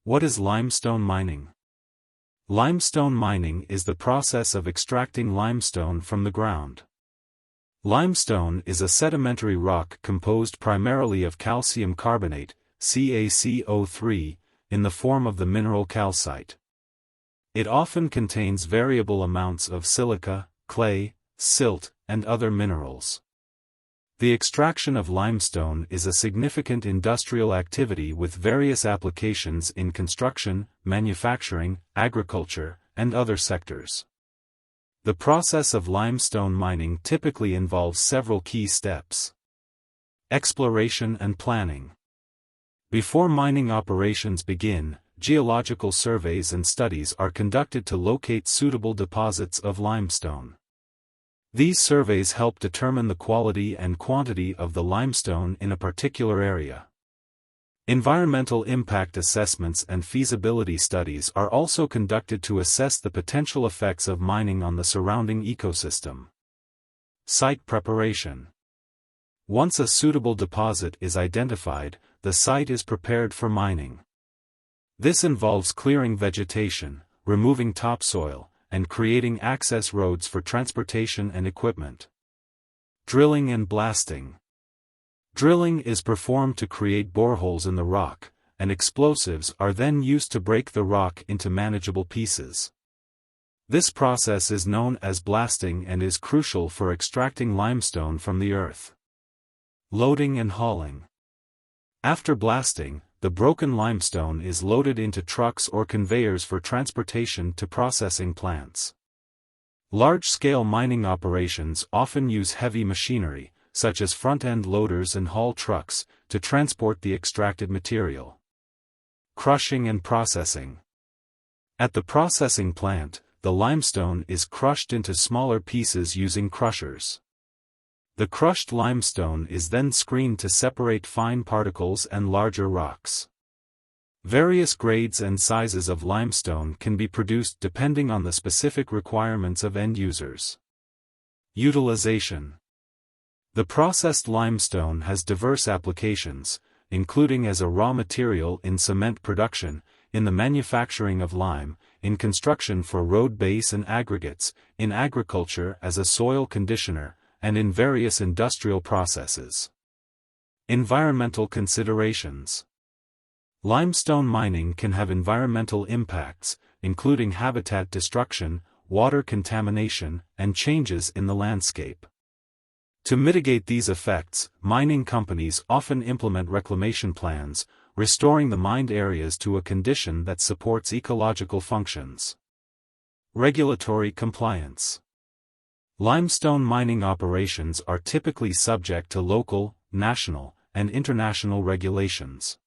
What is limestone mining? Limestone mining is the process of extracting limestone from the ground. Limestone is a sedimentary rock composed primarily of calcium carbonate, CaCO3, in the form of the mineral calcite. It often contains variable amounts of silica, clay, silt, and other minerals. The extraction of limestone is a significant industrial activity with various applications in construction, manufacturing, agriculture, and other sectors. The process of limestone mining typically involves several key steps. Exploration and planning. Before mining operations begin, geological surveys and studies are conducted to locate suitable deposits of limestone. These surveys help determine the quality and quantity of the limestone in a particular area. Environmental impact assessments and feasibility studies are also conducted to assess the potential effects of mining on the surrounding ecosystem. Site preparation. Once a suitable deposit is identified, the site is prepared for mining. This involves clearing vegetation, removing topsoil, and creating access roads for transportation and equipment. Drilling and blasting. Drilling is performed to create boreholes in the rock, and explosives are then used to break the rock into manageable pieces. This process is known as blasting and is crucial for extracting limestone from the earth. Loading and hauling. After blasting, the broken limestone is loaded into trucks or conveyors for transportation to processing plants. Large-scale mining operations often use heavy machinery, such as front-end loaders and haul trucks, to transport the extracted material. Crushing and processing. At the processing plant, the limestone is crushed into smaller pieces using crushers. The crushed limestone is then screened to separate fine particles and larger rocks. Various grades and sizes of limestone can be produced depending on the specific requirements of end users. Utilization. The processed limestone has diverse applications, including as a raw material in cement production, in the manufacturing of lime, in construction for road base and aggregates, in agriculture as a soil conditioner, and in various industrial processes. Environmental considerations. Limestone mining can have environmental impacts, including habitat destruction, water contamination, and changes in the landscape. To mitigate these effects, mining companies often implement reclamation plans, restoring the mined areas to a condition that supports ecological functions. Regulatory compliance. Limestone mining operations are typically subject to local, national, and international regulations.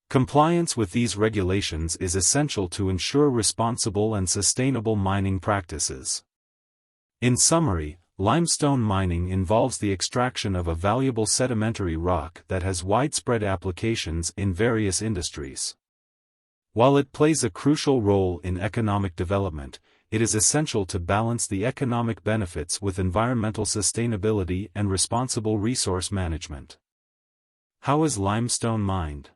Compliance with these regulations is essential to ensure responsible and sustainable mining practices. In summary, limestone mining involves the extraction of a valuable sedimentary rock that has widespread applications in various industries. While it plays a crucial role in economic development, it is essential to balance the economic benefits with environmental sustainability and responsible resource management. How is limestone mined?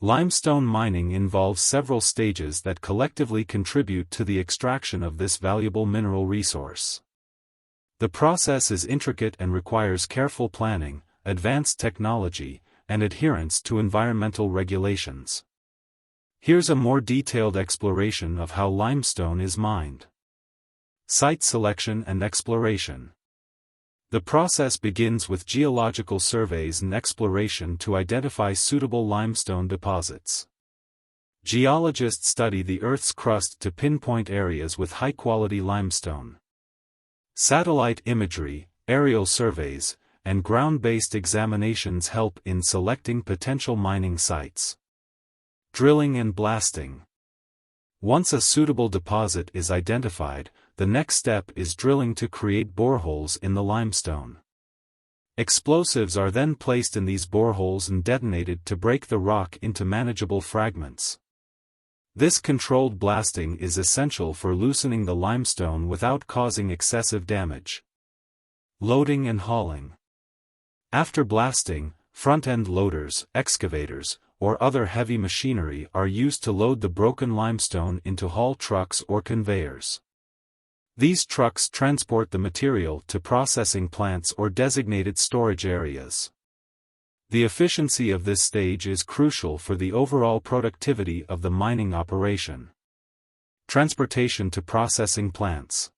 Limestone mining involves several stages that collectively contribute to the extraction of this valuable mineral resource. The process is intricate and requires careful planning, advanced technology, and adherence to environmental regulations. Here's a more detailed exploration of how limestone is mined. Site selection and exploration. The process begins with geological surveys and exploration to identify suitable limestone deposits. Geologists study the Earth's crust to pinpoint areas with high-quality limestone. Satellite imagery, aerial surveys, and ground-based examinations help in selecting potential mining sites. Drilling and blasting. Once a suitable deposit is identified, the next step is drilling to create boreholes in the limestone. Explosives are then placed in these boreholes and detonated to break the rock into manageable fragments. This controlled blasting is essential for loosening the limestone without causing excessive damage. Loading and hauling. After blasting, front-end loaders, excavators, or other heavy machinery are used to load the broken limestone into haul trucks or conveyors. These trucks transport the material to processing plants or designated storage areas. The efficiency of this stage is crucial for the overall productivity of the mining operation. Transportation to processing plants.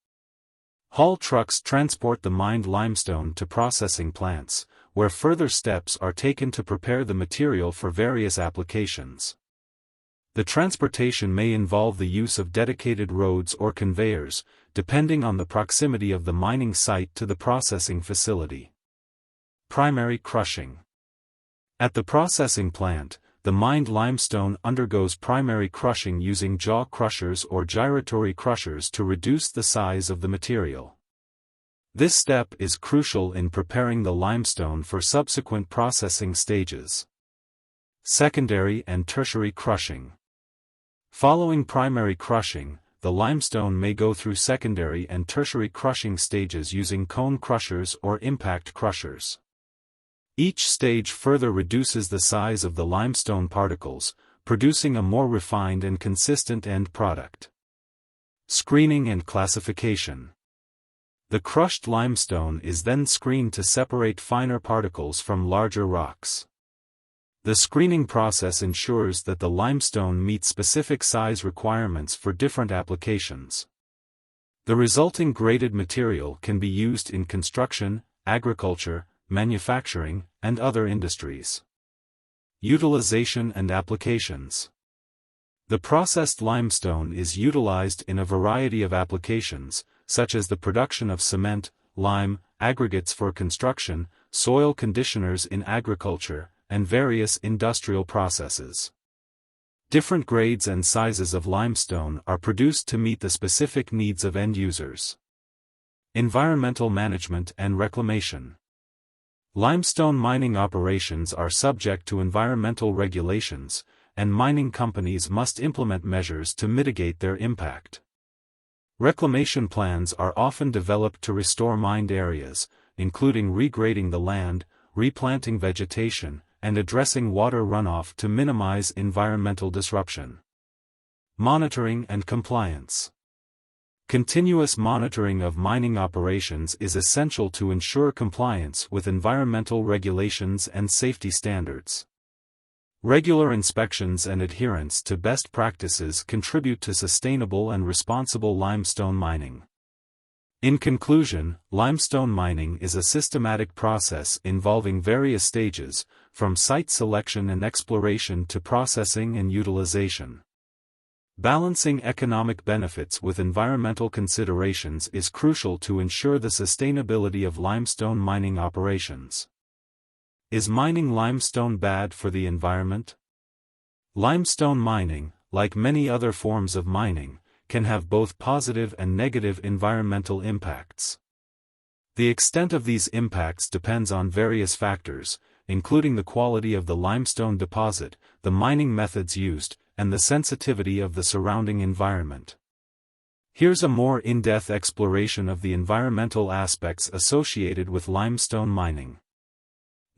Haul trucks transport the mined limestone to processing plants, where further steps are taken to prepare the material for various applications. The transportation may involve the use of dedicated roads or conveyors, depending on the proximity of the mining site to the processing facility. Primary crushing. At the processing plant, the mined limestone undergoes primary crushing using jaw crushers or gyratory crushers to reduce the size of the material. This step is crucial in preparing the limestone for subsequent processing stages. Secondary and tertiary crushing. Following primary crushing, the limestone may go through secondary and tertiary crushing stages using cone crushers or impact crushers. Each stage further reduces the size of the limestone particles, producing a more refined and consistent end product. Screening and classification. The crushed limestone is then screened to separate finer particles from larger rocks. The screening process ensures that the limestone meets specific size requirements for different applications. The resulting graded material can be used in construction, agriculture, manufacturing, and other industries. Utilization and applications. The processed limestone is utilized in a variety of applications, such as the production of cement, lime, aggregates for construction, soil conditioners in agriculture, and various industrial processes. Different grades and sizes of limestone are produced to meet the specific needs of end users. Environmental management and reclamation. Limestone mining operations are subject to environmental regulations, and mining companies must implement measures to mitigate their impact. Reclamation plans are often developed to restore mined areas, including regrading the land, replanting vegetation, and addressing water runoff to minimize environmental disruption. Monitoring and compliance. Continuous monitoring of mining operations is essential to ensure compliance with environmental regulations and safety standards. Regular inspections and adherence to best practices contribute to sustainable and responsible limestone mining. In conclusion, limestone mining is a systematic process involving various stages, from site selection and exploration to processing and utilization. Balancing economic benefits with environmental considerations is crucial to ensure the sustainability of limestone mining operations. Is mining limestone bad for the environment? Limestone mining, like many other forms of mining, can have both positive and negative environmental impacts. The extent of these impacts depends on various factors, including the quality of the limestone deposit, the mining methods used, and the sensitivity of the surrounding environment. Here's a more in-depth exploration of the environmental aspects associated with limestone mining.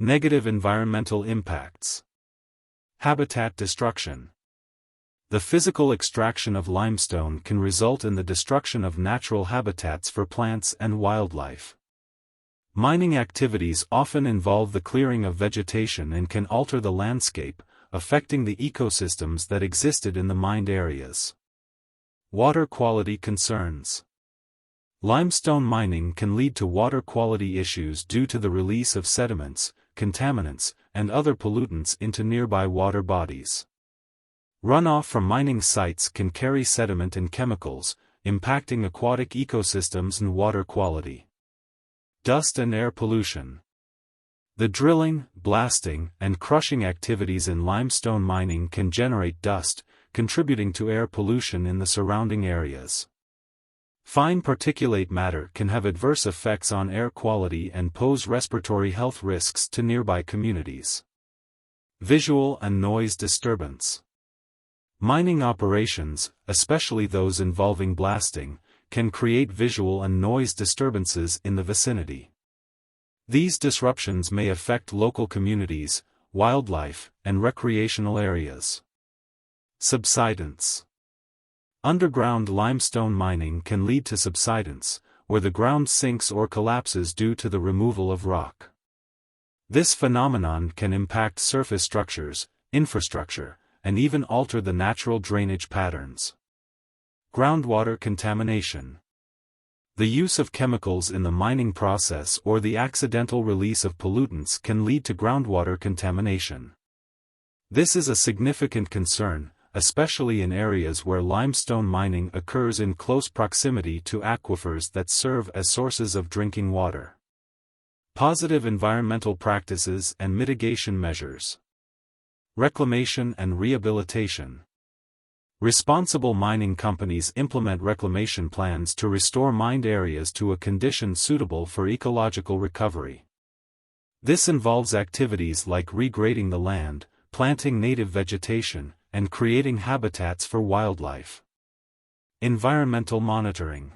Negative environmental impacts. Habitat destruction. The physical extraction of limestone can result in the destruction of natural habitats for plants and wildlife. Mining activities often involve the clearing of vegetation and can alter the landscape, affecting the ecosystems that existed in the mined areas. Water quality concerns. Limestone mining can lead to water quality issues due to the release of sediments, contaminants, and other pollutants into nearby water bodies. Runoff from mining sites can carry sediment and chemicals, impacting aquatic ecosystems and water quality. Dust and air pollution. The drilling, blasting, and crushing activities in limestone mining can generate dust, contributing to air pollution in the surrounding areas. Fine particulate matter can have adverse effects on air quality and pose respiratory health risks to nearby communities. Visual and noise disturbance. Mining operations, especially those involving blasting, can create visual and noise disturbances in the vicinity. These disruptions may affect local communities, wildlife, and recreational areas. Subsidence. Underground limestone mining can lead to subsidence, where the ground sinks or collapses due to the removal of rock. This phenomenon can impact surface structures, infrastructure, and even alter the natural drainage patterns. Groundwater contamination. The use of chemicals in the mining process or the accidental release of pollutants can lead to groundwater contamination. This is a significant concern, especially in areas where limestone mining occurs in close proximity to aquifers that serve as sources of drinking water. Positive environmental practices and mitigation measures. Reclamation and rehabilitation. Responsible mining companies implement reclamation plans to restore mined areas to a condition suitable for ecological recovery. This involves activities like regrading the land, planting native vegetation, and creating habitats for wildlife. Environmental monitoring.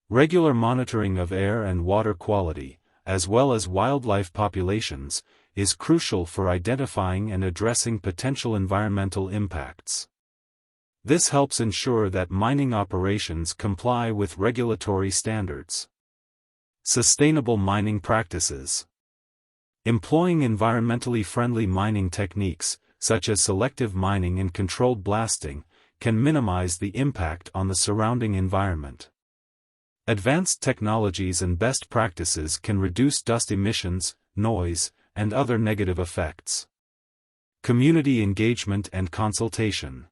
Regular monitoring of air and water quality, as well as wildlife populations, is crucial for identifying and addressing potential environmental impacts. This helps ensure that mining operations comply with regulatory standards. Sustainable mining practices. Employing environmentally friendly mining techniques, such as selective mining and controlled blasting, can minimize the impact on the surrounding environment. Advanced technologies and best practices can reduce dust emissions, noise, and other negative effects. Community engagement and consultation.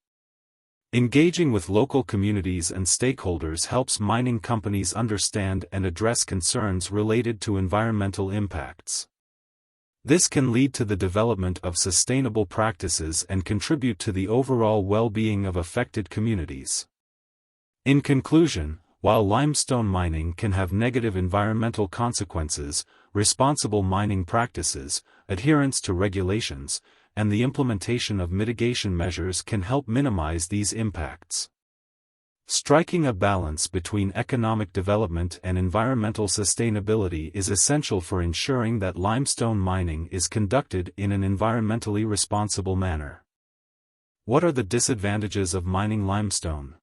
Engaging with local communities and stakeholders helps mining companies understand and address concerns related to environmental impacts. This can lead to the development of sustainable practices and contribute to the overall well-being of affected communities. In conclusion, while limestone mining can have negative environmental consequences, responsible mining practices, adherence to regulations, and the implementation of mitigation measures can help minimize these impacts. Striking a balance between economic development and environmental sustainability is essential for ensuring that limestone mining is conducted in an environmentally responsible manner. What are the disadvantages of mining limestone?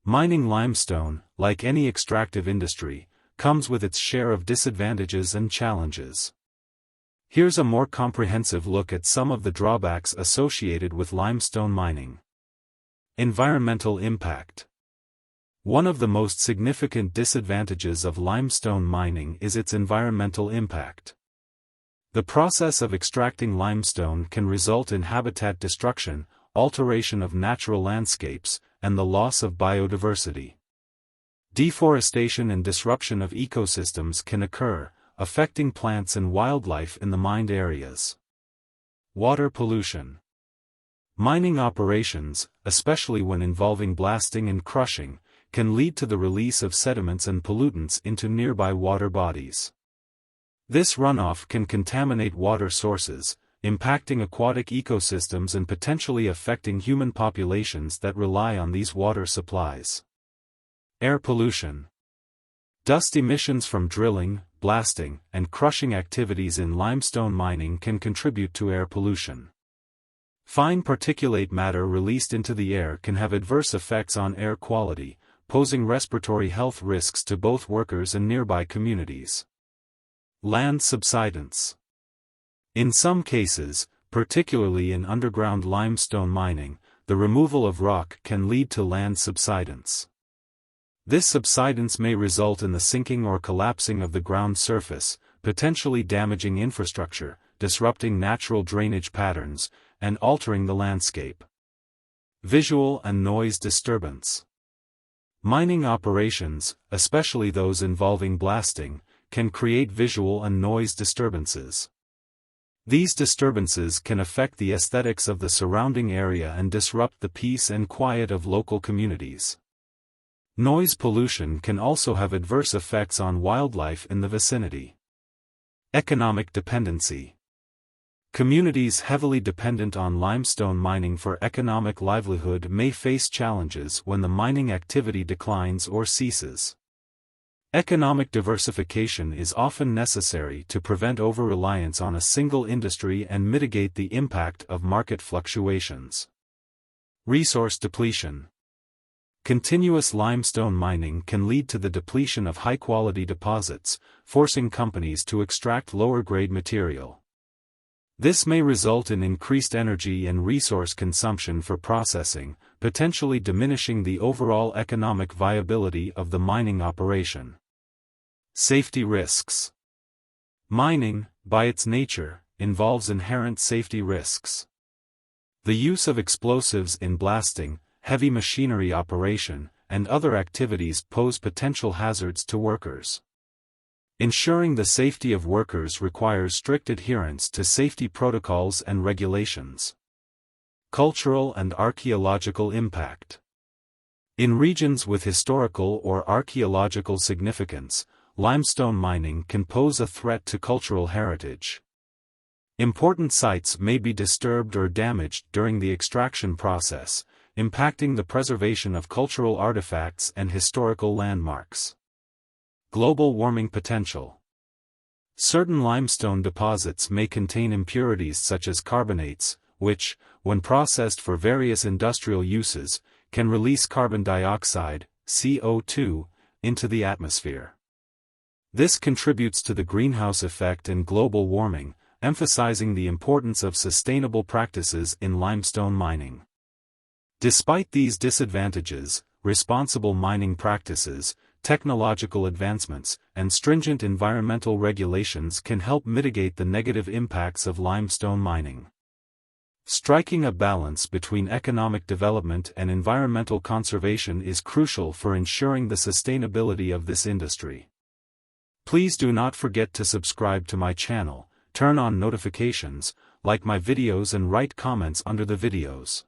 Mining limestone, like any extractive industry, comes with its share of disadvantages and challenges. Here's a more comprehensive look at some of the drawbacks associated with limestone mining. Environmental impact. One of the most significant disadvantages of limestone mining is its environmental impact. The process of extracting limestone can result in habitat destruction, alteration of natural landscapes, and the loss of biodiversity. Deforestation and disruption of ecosystems can occur, affecting plants and wildlife in the mined areas. Water pollution. Mining operations, especially when involving blasting and crushing, can lead to the release of sediments and pollutants into nearby water bodies. This runoff can contaminate water sources, impacting aquatic ecosystems and potentially affecting human populations that rely on these water supplies. Air pollution. Dust emissions from drilling, blasting, and crushing activities in limestone mining can contribute to air pollution. Fine particulate matter released into the air can have adverse effects on air quality, posing respiratory health risks to both workers and nearby communities. Land subsidence. In some cases, particularly in underground limestone mining, the removal of rock can lead to land subsidence. This subsidence may result in the sinking or collapsing of the ground surface, potentially damaging infrastructure, disrupting natural drainage patterns, and altering the landscape. Visual and noise disturbance. Mining operations, especially those involving blasting, can create visual and noise disturbances. These disturbances can affect the aesthetics of the surrounding area and disrupt the peace and quiet of local communities. Noise pollution can also have adverse effects on wildlife in the vicinity. Economic dependency. Communities heavily dependent on limestone mining for economic livelihood may face challenges when the mining activity declines or ceases. Economic diversification is often necessary to prevent over-reliance on a single industry and mitigate the impact of market fluctuations. Resource depletion. Continuous limestone mining can lead to the depletion of high-quality deposits, forcing companies to extract lower-grade material. This may result in increased energy and resource consumption for processing, potentially diminishing the overall economic viability of the mining operation. Safety risks. Mining, by its nature, involves inherent safety risks. The use of explosives in blasting, heavy machinery operation, and other activities pose potential hazards to workers. Ensuring the safety of workers requires strict adherence to safety protocols and regulations. Cultural and archaeological impact. In regions with historical or archaeological significance, limestone mining can pose a threat to cultural heritage. Important sites may be disturbed or damaged during the extraction process, impacting the preservation of cultural artifacts and historical landmarks. Global warming potential. Certain limestone deposits may contain impurities such as carbonates, which, when processed for various industrial uses, can release carbon dioxide, CO2, into the atmosphere. This contributes to the greenhouse effect and global warming, emphasizing the importance of sustainable practices in limestone mining. Despite these disadvantages, responsible mining practices, technological advancements, and stringent environmental regulations can help mitigate the negative impacts of limestone mining. Striking a balance between economic development and environmental conservation is crucial for ensuring the sustainability of this industry. Please do not forget to subscribe to my channel, turn on notifications, like my videos and write comments under the videos.